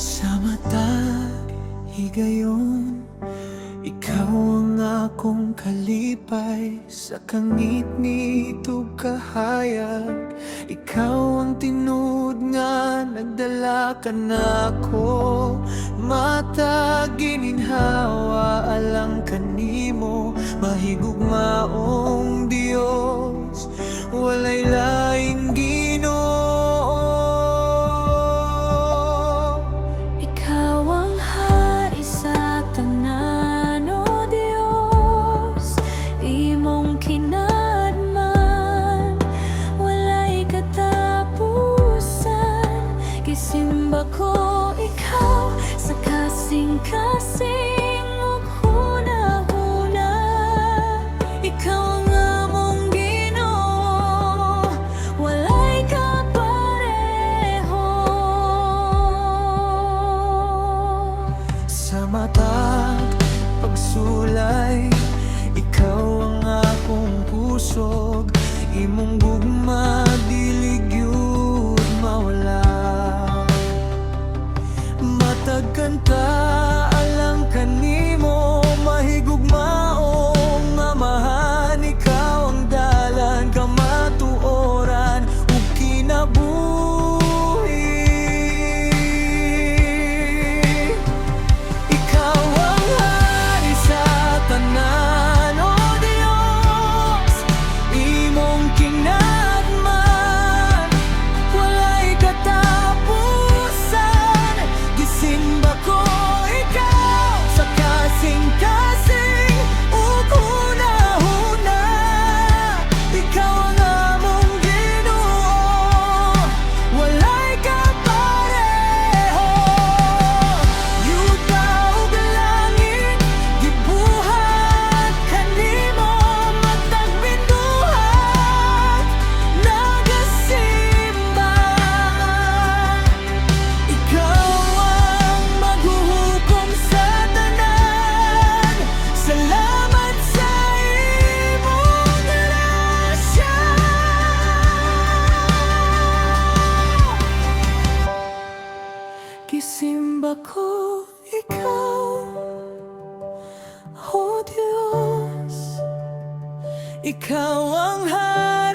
Sa mata, higayon, ikaw ang akong kalipay. Sa kangit nito kahayag, ikaw ang tinud nga nagdala ka na ko. Mata gininhawa alang kanimo, mahigugmaong Dios, walay laing Ginoo. Ikaw ang hari sa tanan, O Dios, imong kinadman, walay katapusan. Gisimba ko ikaw sa kasing-kasing ug hunahuna. Ikaw ang among Ginoo, walay kapareho. Sa mata, pagsulay, ikaw ang akong pusog. Imong gugma, dili gyud mawala. Matag kanta alang kanimo, mahigugmaong amahan. Ikaw ang dalan, kamatuoran ug kinabuhi. Ikaw ang hari sa tanan, O Dios, imong kinagman, walay katapusan. Gisimba ko ikaw sa kasing-kasing ug hunahuna. Ikaw ang among Ginoo, walay kapareho. Yuta ug langit, gibuhat kanimo, matag binuhat nagasimba. Ikaw ang maghuhukom sa tanan, salamat sa imong grasya. Gisimba ko ikaw, O Diyos, ikaw ang hari